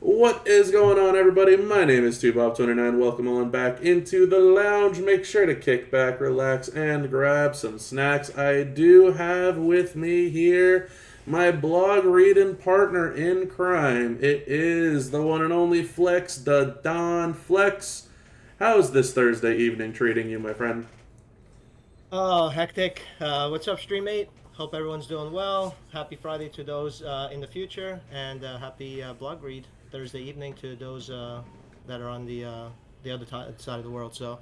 What is going on, everybody? My name is 2Bob29. Welcome on back into the lounge. Make sure to kick back, relax, and grab some snacks. I do have with me here my blog reading partner in crime. It is the one and only Flex, the Don Flex. How's this Thursday evening treating you, my friend? Oh, hectic. What's up, Streammate? Hope everyone's doing well. Happy Friday to those in the future, and happy blog read Thursday evening to those that are on the other side of the world. So,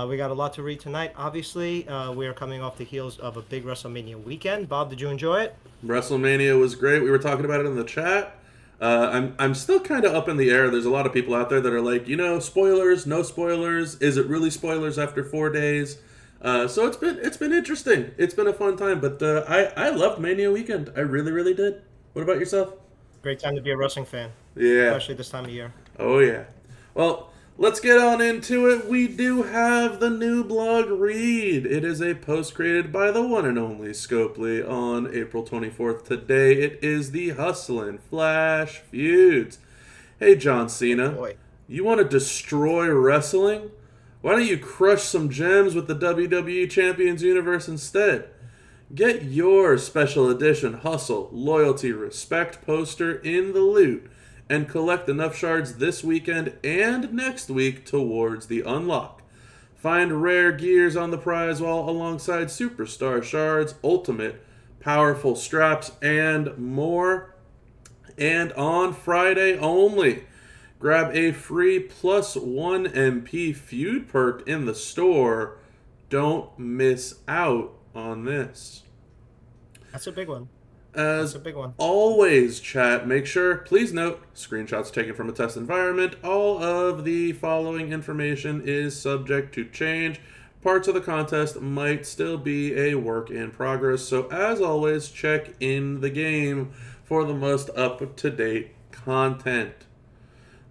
we got a lot to read tonight. Obviously, we are coming off the heels of a big WrestleMania weekend. Bob, did you enjoy it? WrestleMania was great. We were talking about it in the chat. I'm still kind of up in the air. There's a lot of people out there that are like, spoilers, no spoilers. Is it really spoilers after 4 days? So it's been interesting. It's been a fun time. But I loved Mania weekend. I really really did. What about yourself? Great time to be a wrestling fan, Yeah. especially this time of year. Oh yeah. Well, let's get on into it. We do have the new blog read. It is a post created by the one and only Scopely on April 24th. Today it is the Hustlin' Flash Feuds. Hey John Oh Cena, boy. you want to destroy wrestling? Why don't you crush some gems with the WWE Champions Universe instead? Get your special edition Hustle, Loyalty, Respect poster in the loot and collect enough shards this weekend and next week towards the unlock. Find rare gears on the prize wall alongside superstar shards, ultimate, powerful straps, and more. And on Friday only, grab a free plus 1 MP feud perk in the store. Don't miss out on this. That's a big one. That's As a big one. always, chat, make sure, please note, screenshots taken from a test environment. All of the following information is subject to change. Parts of the contest might still be a work in progress. So, as always, check in the game for the most up to date content.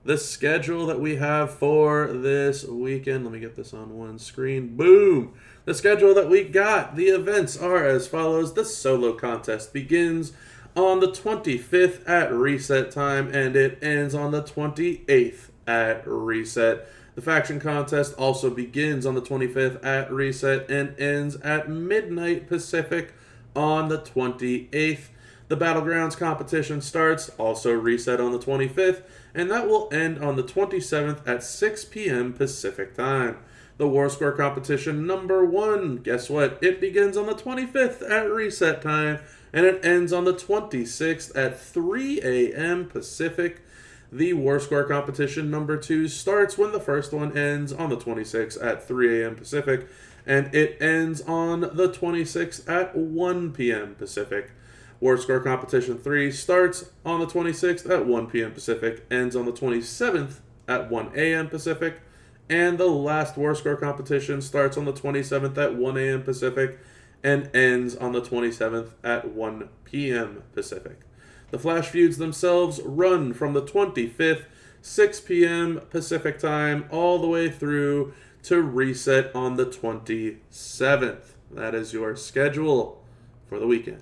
The schedule that we have for this weekend. Let me get this on one screen. Boom! The schedule that we got. The events are as follows. The solo contest begins on the 25th at reset time and it ends on the 28th at reset. The faction contest also begins on the 25th at reset and ends at midnight Pacific on the 28th. The Battlegrounds competition starts, also reset on the 25th, and that will end on the 27th at 6 p.m. Pacific time. The War Score competition number 1, guess what? It begins on the 25th at reset time, and it ends on the 26th at 3 a.m. Pacific. The War Score competition number 2 starts when the first one ends on the 26th at 3 a.m. Pacific, and it ends on the 26th at 1 p.m. Pacific. War Score Competition 3 starts on the 26th at 1 p.m. Pacific, ends on the 27th at 1 a.m. Pacific, and the last War Score Competition starts on the 27th at 1 a.m. Pacific and ends on the 27th at 1 p.m. Pacific. The Flash Feuds themselves run from the 25th, 6 p.m. Pacific time, all the way through to reset on the 27th. That is your schedule for the weekend.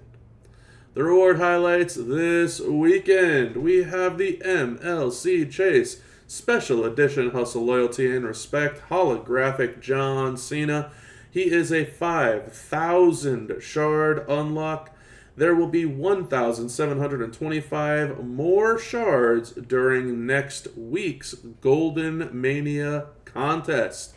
The reward highlights this weekend. We have the MLC Chase Special Edition Hustle Loyalty and Respect Holographic John Cena. He is a 5,000 shard unlock. There will be 1,725 more shards during next week's Golden Mania contest.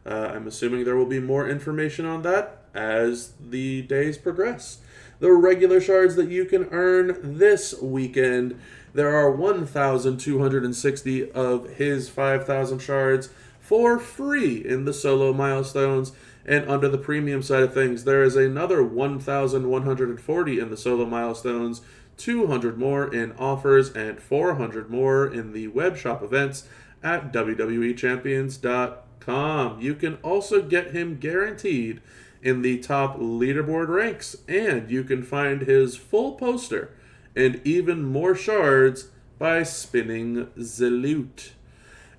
I'm assuming there will be more information on that as the days progress. The regular shards that you can earn this weekend, there are 1,260 of his 5,000 shards for free in the solo milestones. And under the premium side of things, there is another 1,140 in the solo milestones, 200 more in offers, and 400 more in the web shop events at WWEChampions.com. You can also get him guaranteed in the top leaderboard ranks, and you can find his full poster and even more shards by spinning the loot.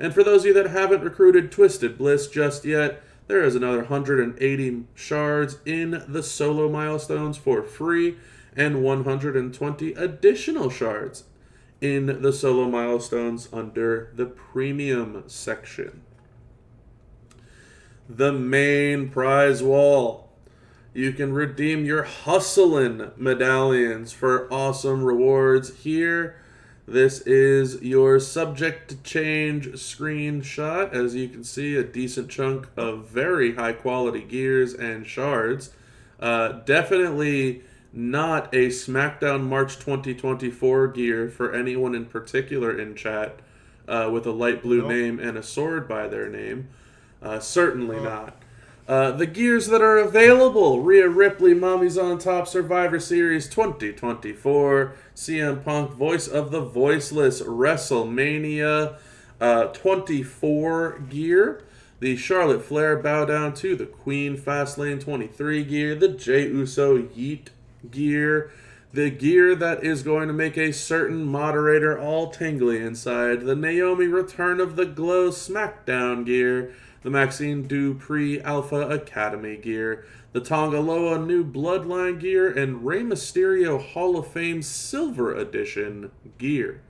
And for those of you that haven't recruited Twisted Bliss just yet, there is another 180 shards in the solo milestones for free and 120 additional shards in the solo milestones under the premium section. The main prize wall. You can redeem your Hustlin medallions for awesome rewards here. This is your subject to change screenshot. As you can see, a decent chunk of very high quality gears and shards. Definitely not a SmackDown March 2024 gear for anyone in particular in chat with a light blue name and a sword by their name. Certainly not. The gears that are available: Rhea Ripley, Mommy's on Top Survivor Series 2024, CM Punk, Voice of the Voiceless, WrestleMania 24 gear, the Charlotte Flair Bow Down to the Queen Fastlane 23 gear, the Jey Uso Yeet gear, the gear that is going to make a certain moderator all tingly inside, the Naomi Return of the Glow SmackDown gear, the Maxine Dupree Alpha Academy gear, the Tonga Loa New Bloodline gear, and Rey Mysterio Hall of Fame Silver Edition gear.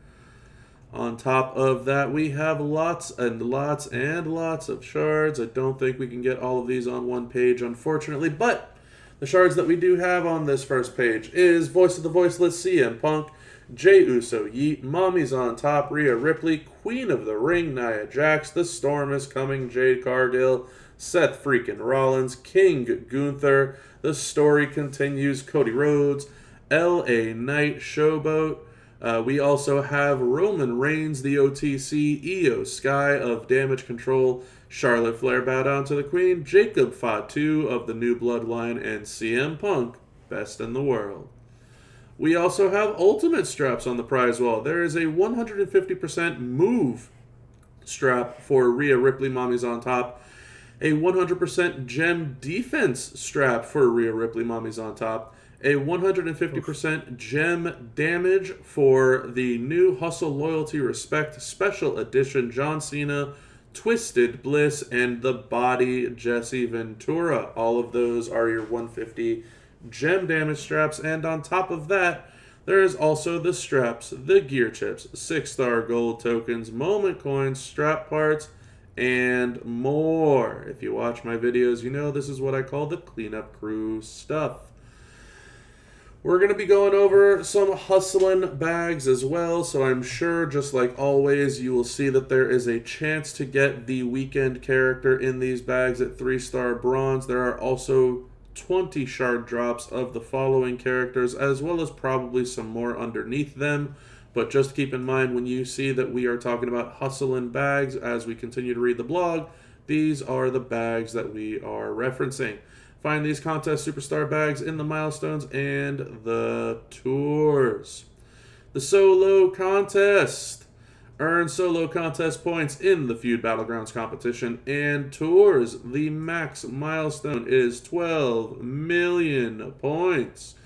On top of that, we have lots and lots and lots of shards. I don't think we can get all of these on one page, unfortunately, but the shards that we do have on this first page is Voice of the Voiceless, CM Punk, Jey Uso Yeet, Mommy's on Top, Rhea Ripley, Queen of the Ring, Nia Jax, The Storm is Coming, Jade Cargill, Seth freaking Rollins, King Gunther, The Story Continues, Cody Rhodes, L.A. Knight, Showboat. We also have Roman Reigns, the OTC, Io Sky of Damage Control, Charlotte Flair Bow Down to the Queen, Jacob Fatu of the New Bloodline, and CM Punk, Best in the World. We also have Ultimate straps on the prize wall. There is a 150% move strap for Rhea Ripley, Mommy's on Top, a 100% gem defense strap for Rhea Ripley, Mommy's on Top, a 150% gem damage for the new Hustle Loyalty Respect Special Edition John Cena, Twisted Bliss, and the Body Jesse Ventura. All of those are your 150 gem damage straps, and on top of that, there is also the straps, the gear chips, 6-star gold tokens, moment coins, strap parts, and more. If you watch my videos, you know this is what I call the cleanup crew stuff. We're going to be going over some Hustlin bags as well, so I'm sure, just like always, you will see that there is a chance to get the weekend character in these bags at 3-star bronze. There are also 20 shard drops of the following characters, as well as probably some more underneath them. But just keep in mind, when you see that we are talking about Hustlin bags as we continue to read the blog, these are the bags that we are referencing. Find these contest superstar bags in the milestones and the tours. The solo contest. Earn solo contest points in the Feud Battlegrounds competition and tours. The max milestone is 12 million points.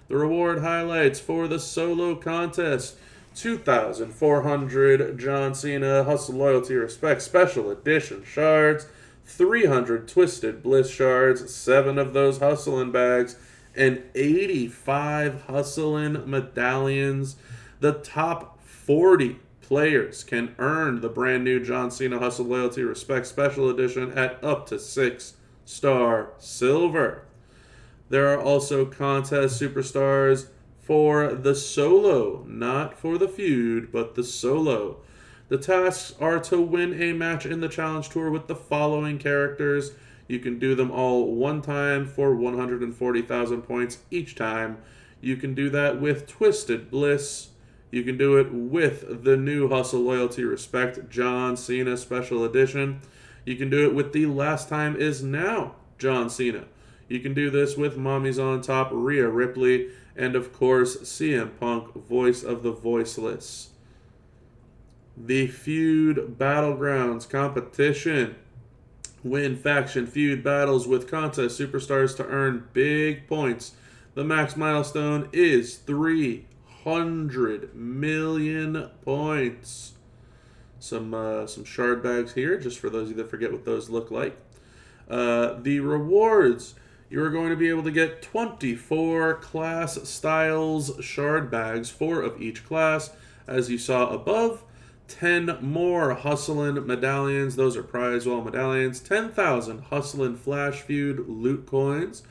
The reward highlights for the solo contest: 2,400 John Cena Hustle Loyalty Respect Special Edition shards, 300 Twisted Bliss shards, 7 of those Hustlin bags, and 85 Hustlin medallions. The top 40 players can earn the brand new John Cena Hustle Loyalty Respect Special Edition at up to 6-star silver. There are also contest superstars for the solo, not for the feud, but the solo. The tasks are to win a match in the Challenge Tour with the following characters. You can do them all one time for 140,000 points each time. You can do that with Twisted Bliss. You can do it with the new Hustle Loyalty Respect John Cena Special Edition. You can do it with the Last Time Is Now John Cena. You can do this with Mommy's on Top, Rhea Ripley, and of course CM Punk, Voice of the Voiceless. The Feud Battlegrounds competition. Win faction feud battles with contest superstars to earn big points. The max milestone is 300 million points. Some shard bags here, just for those of you that forget what those look like. The rewards. You are going to be able to get 24 class styles shard bags, 4 of each class, as you saw above. 10 more Hustlin medallions. Those are prize wall medallions. 10,000 Hustlin Flash Feud loot coins.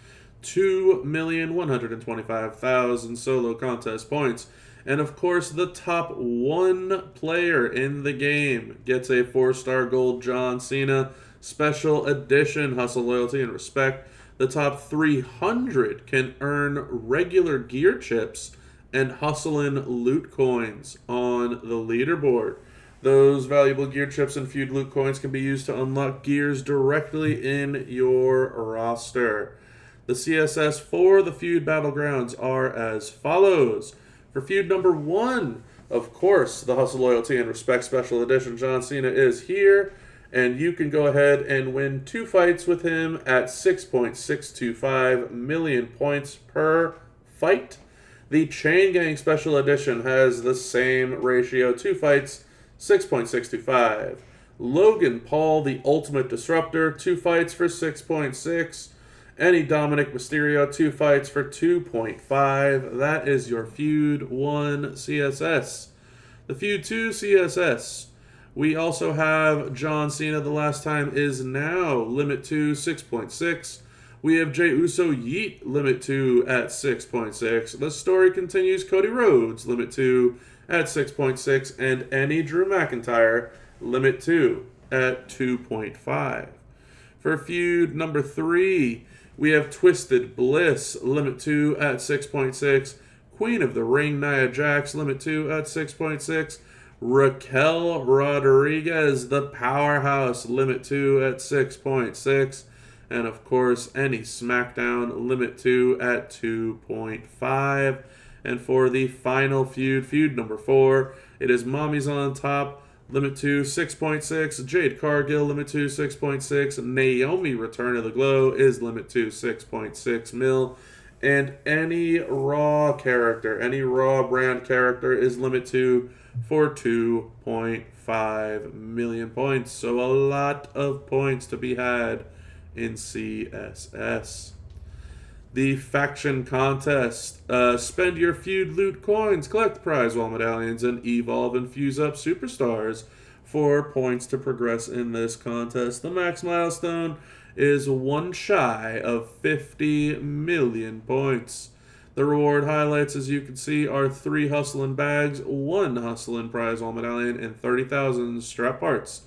2,125,000 solo contest points. And of course, the top 1 player in the game gets a 4-star gold John Cena special edition Hustle, Loyalty, and Respect. The top 300 can earn regular gear chips and Hustlin loot coins on the leaderboard. Those valuable gear chips and feud loot coins can be used to unlock gears directly in your roster. The CSS for the Feud Battlegrounds are as follows. For feud number 1, of course, the Hustle, Loyalty, and Respect Special Edition John Cena is here, and you can go ahead and win 2 fights with him at 6.625 million points per fight. The Chain Gang Special Edition has the same ratio, 2 fights, 6.625. Logan Paul, the Ultimate Disruptor, 2 fights for 6.6. Any Dominic Mysterio, 2 fights for 2.5. That is your Feud 1 CSS. The Feud 2 CSS. We also have John Cena, The Last Time Is Now, Limit 2, 6.6. We have Jey Uso Yeet, Limit 2 at 6.6. The story continues, Cody Rhodes, Limit 2 at 6.6. And any Drew McIntyre, Limit 2 at 2.5. For feud number 3, we have Twisted Bliss, Limit 2 at 6.6. Queen of the Ring, Nia Jax, Limit 2 at 6.6. Raquel Rodriguez, the Powerhouse, Limit 2 at 6.6. And of course, any SmackDown, Limit 2 at 2.5. And for the final feud, feud number 4, it is Mommy's on Top, Limit 2, 6.6. Jade Cargill, Limit 2, 6.6. Naomi, Return of the Glow, is Limit 2, 6.6 mil. And any Raw character, any Raw brand character is Limit 2 for 2.5 million points. So a lot of points to be had in CSS. The faction contest. Spend your feud loot coins, collect prize wall medallions, and evolve and fuse up superstars for points to progress in this contest. The max milestone is 1 shy of 50 million points. The reward highlights, as you can see, are 3 Hustlin bags, 1 Hustlin prize wall medallion, and 30,000 strap parts.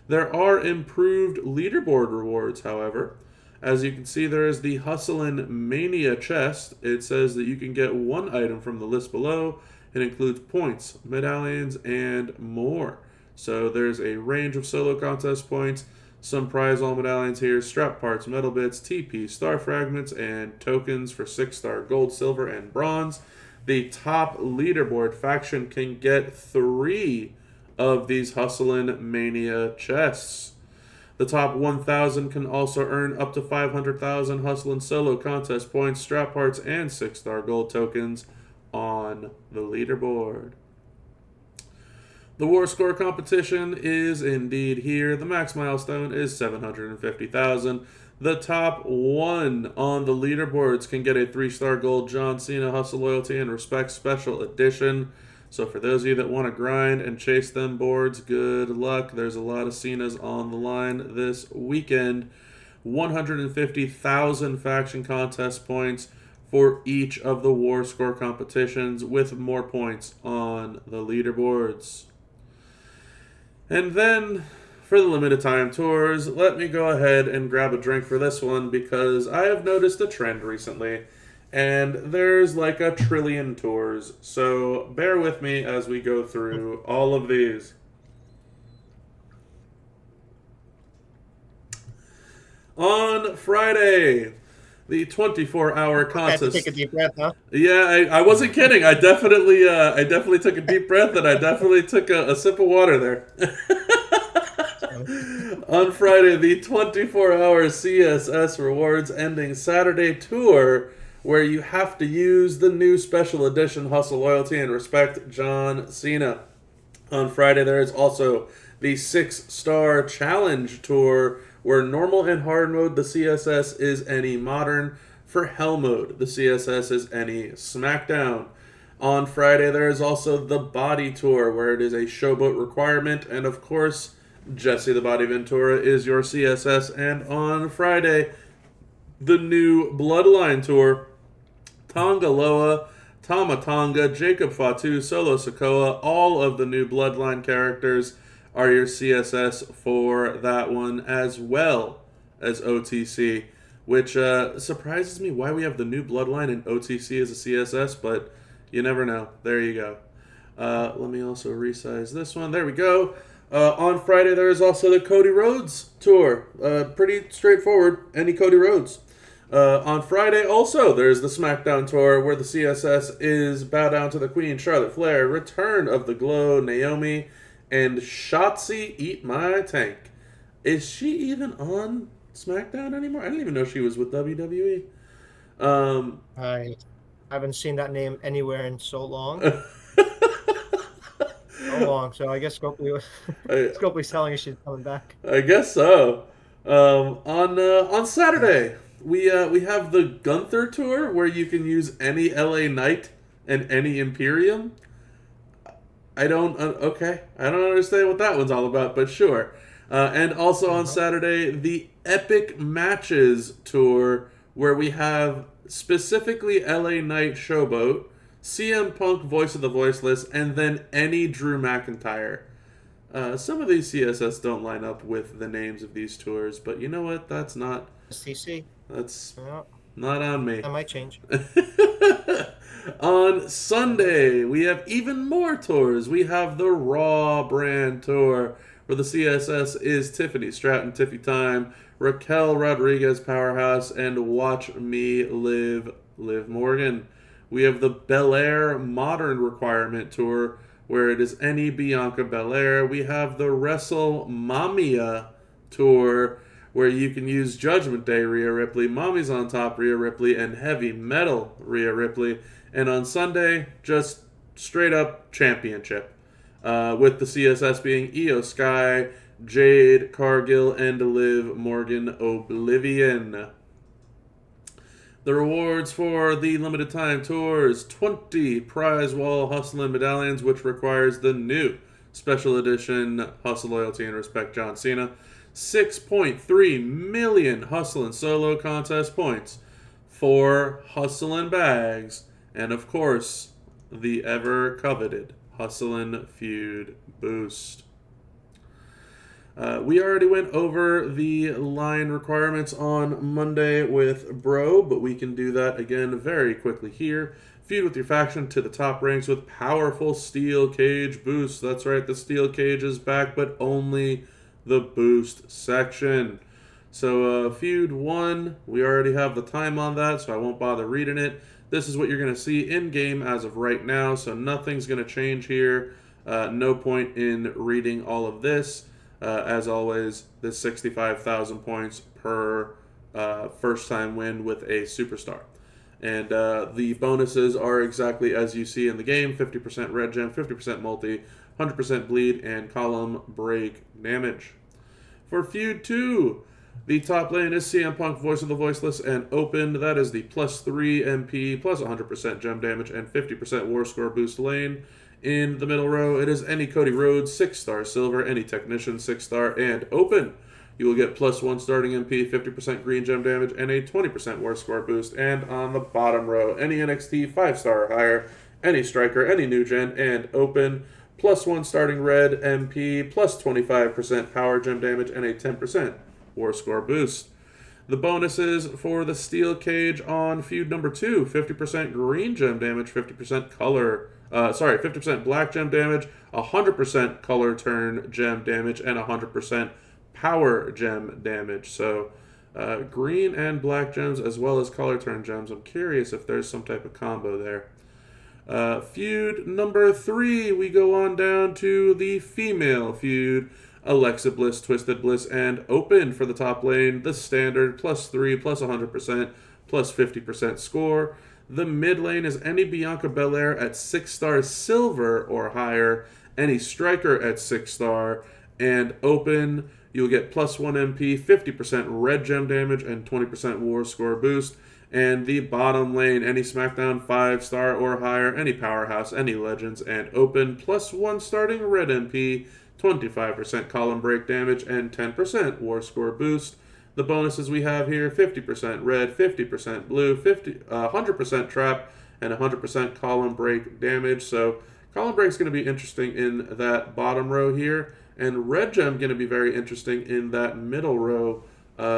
There are improved leaderboard rewards, however. As you can see, there is the Hustlin Mania chest. It says that you can get 1 item from the list below. It includes points, medallions, and more. So there's a range of solo contest points, some prize all medallions here, strap parts, metal bits, TP, star fragments, and tokens for 6-star gold, silver, and bronze. The top leaderboard faction can get 3 of these Hustlin Mania chests. The top 1,000 can also earn up to 500,000 Hustlin solo contest points, strap parts, and 6-star gold tokens on the leaderboard. The War Score competition is indeed here. The max milestone is 750,000. The top 1 on the leaderboards can get a 3-star gold John Cena Hustle, Loyalty, and Respect Special Edition. So for those of you that want to grind and chase them boards, good luck. There's a lot of Cenas on the line this weekend. 150,000 faction contest points for each of the War Score competitions, with more points on the leaderboards. And then, for the limited time tours, let me go ahead and grab a drink for this one, because I have noticed a trend recently, and there's like a trillion tours. So bear with me as we go through all of these. On Friday, the 24-hour contest. I had to take a deep breath, huh? Yeah, I wasn't kidding. I definitely took a deep breath, and I definitely took a sip of water there. On Friday, the 24-hour CSS Rewards Ending Saturday tour, where you have to use the new special edition Hustle, Loyalty, and Respect John Cena. On Friday, there is also the 6-star Challenge tour, where normal and hard mode, the CSS is any modern. For hell mode, the CSS is any SmackDown. On Friday, there is also the Body Tour, where it is a showboat requirement, and of course, Jesse the Body Ventura is your CSS. And on Friday, the new Bloodline Tour, Tonga Loa, Tama Tonga, Jacob Fatu, Solo Sokoa, all of the new Bloodline characters are your CSS for that one, as well as OTC, which surprises me why we have the new Bloodline and OTC as a CSS, but you never know. There you go. Let me also resize this one. There we go. On Friday, there is also the Cody Rhodes Tour. Pretty straightforward. Any Cody Rhodes. On Friday, also, there's the SmackDown Tour, where the CSS is Bow Down to the Queen, Charlotte Flair, Return of the Glow, Naomi, and Shotzi Eat My Tank. Is she even on SmackDown anymore? I didn't even know she was with WWE. I haven't seen that name anywhere in so long. So I guess Scopely's telling us she's coming back. I guess so. On Saturday, we have the Gunther Tour, where you can use any LA Knight and any Imperium. I don't understand what that one's all about, but sure. And also on Saturday, the Epic Matches Tour, where we have specifically LA Knight Showboat, CM Punk Voice of the Voiceless, and then any Drew McIntyre. Some of these CSS don't line up with the names of these tours, but you know what? That's not not on me. That might change. On Sunday, we have even more tours. We have the Raw brand tour, where the CSS is Tiffany Stratton, Tiffy Time, Raquel Rodriguez Powerhouse, and Watch Me Live, Liv Morgan. We have the Belair Modern Requirement Tour, where it is any Bianca Belair. We have the WrestleMania Tour, where you can use Judgment Day Rhea Ripley, Mommy's on Top Rhea Ripley, and Heavy Metal Rhea Ripley. And on Sunday, just straight up championship, with the CSS being Io Sky, Jade Cargill, and Liv Morgan Oblivion. The rewards for the limited time tours: 20 prize wall Hustlin medallions, which requires the new special edition Hustle, Loyalty, and Respect John Cena. 6.3 million Hustlin solo contest points, 4 Hustlin bags, and of course, the ever coveted Hustlin Feud boost. We already went over the line requirements on Monday with Bro, but we can do that again very quickly here. Feud with your faction to the top ranks with powerful steel cage boosts. That's right, the steel cage is back, but only the boost section. So Feud 1, we already have the time on that, so I won't bother reading it. This is what you're going to see in-game as of right now, so nothing's going to change here. No point in reading all of this. As always, this 65,000 points per first-time win with a superstar. And the bonuses are exactly as you see in the game: 50% red gem, 50% multi, 100% bleed, and column break damage. For Feud 2, the top lane is CM Punk, Voice of the Voiceless, and Open. That is the +3 MP, plus 100% gem damage, and 50% war score boost lane. In the middle row, it is any Cody Rhodes, 6-star silver, any Technician, 6-star, and Open. You will get +1 starting MP, 50% green gem damage, and a 20% war score boost. And on the bottom row, any NXT 5-star or higher, any Striker, any New Gen, and Open. +1 starting red MP, plus 25% power gem damage, and a 10% war score boost. The bonuses for the steel cage on Feud number 2: 50% green gem damage, 50% 50% black gem damage, 100% color turn gem damage, and 100% power gem damage. So green and black gems as well as color turn gems. I'm curious if there's some type of combo there. Feud number 3, we go on down to the female feud. Alexa Bliss, Twisted Bliss, and Open for the top lane. The standard, +3, plus 100%, plus 50% score. The mid lane is any Bianca Belair at 6-star silver or higher, any Striker at 6-star, and Open. You'll get +1 MP, 50% red gem damage, and 20% war score boost. And the bottom lane, any SmackDown 5-star or higher, any Powerhouse, any Legends, and Open, +1 starting red MP, 25% column break damage, and 10% war score boost. The bonuses we have here, 50% red, 50% blue, 100% trap, and 100% column break damage. So column break is going to be interesting in that bottom row here, and red gem going to be very interesting in that middle row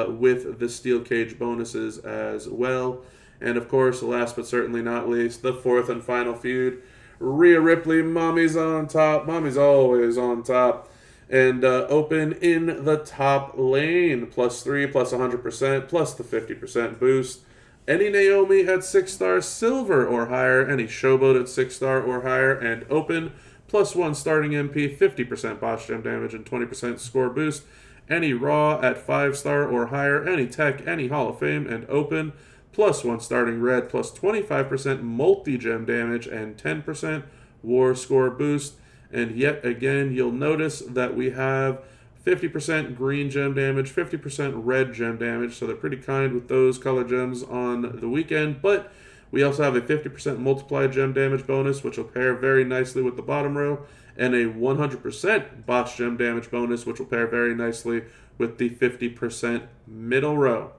with the steel cage bonuses as well. And of course, last but certainly not least, the fourth and final feud. Rhea Ripley, Mommy's on top. Mommy's always on top. And Open in the top lane, +3, +100%, plus the 50% boost. Any Naomi at 6-star silver or higher, any Showboat at 6-star or higher, and Open, +1 starting MP, 50% boss gem damage, and 20% score boost. Any Raw at 5-star or higher, any Tech, any Hall of Fame, and Open, +1 starting red, plus 25% multi-gem damage, and 10% war score boost. And yet again, you'll notice that we have 50% green gem damage, 50% red gem damage, so they're pretty kind with those color gems on the weekend. But we also have a 50% multiplied gem damage bonus, which will pair very nicely with the bottom row, and a 100% boss gem damage bonus, which will pair very nicely with the 50% middle row.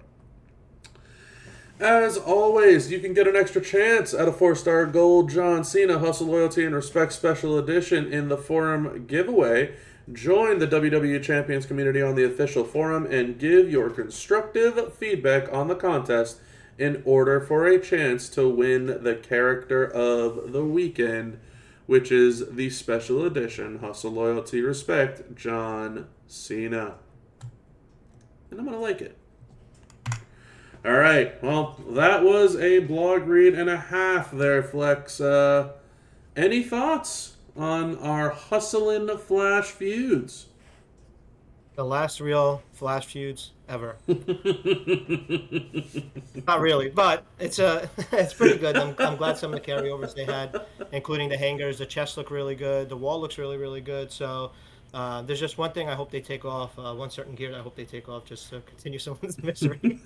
As always, you can get an extra chance at a 4-star gold John Cena Hustle, Loyalty, and Respect Special Edition in the forum giveaway. Join the WWE Champions community on the official forum and give your constructive feedback on the contest in order for a chance to win the character of the weekend, which is the special edition Hustle, Loyalty, Respect John Cena. And I'm going to like it. All right, well, that was a blog read and a half there, Flex. Any thoughts on our Hustlin' Flash feuds? The last real Flash feuds ever. Not really, but it's pretty good. I'm glad some of the carryovers they had, including the hangers. The chest look really good. The wall looks really, really good. So there's just one thing I hope they take off, one certain gear that I hope they take off just to continue someone's misery.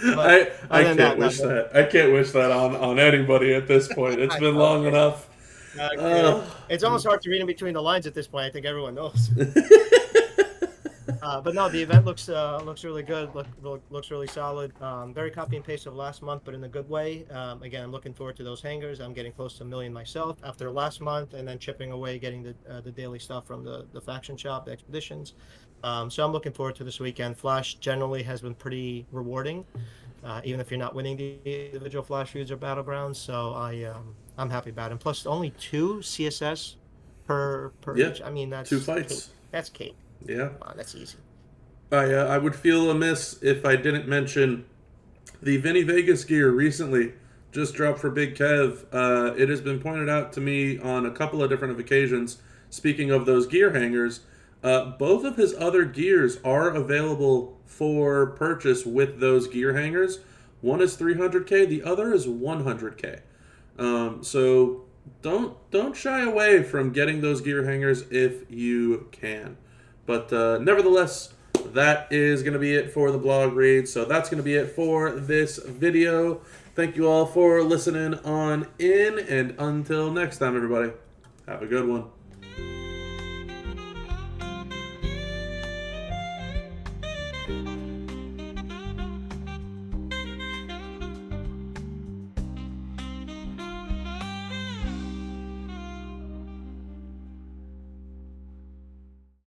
I can't wish that. I can't wish that on anybody at this point. It's been long enough. It's almost hard to read in between the lines at this point. I think everyone knows. But no, the event looks really good. Looks really solid. Very copy and paste of last month, but in a good way. Again, I'm looking forward to those hangers. I'm getting close to 1 million myself after last month, and then chipping away, getting the daily stuff from the faction shop, the expeditions. So I'm looking forward to this weekend. Flash generally has been pretty rewarding, even if you're not winning the individual Flash feuds or battlegrounds. So I'm happy about it. And plus, only 2 CSS per each. I mean, that's 2 fights. That's cake. Yeah, that's easy. I would feel amiss if I didn't mention the Vinny Vegas gear recently just dropped for Big Kev. It has been pointed out to me on a couple of different occasions. Speaking of those gear hangers, both of his other gears are available for purchase with those gear hangers. One is 300K, the other is 100K. So don't shy away from getting those gear hangers if you can. But nevertheless, that is going to be it for the blog read. So that's going to be it for this video. Thank you all for listening on in. And until next time, everybody, have a good one.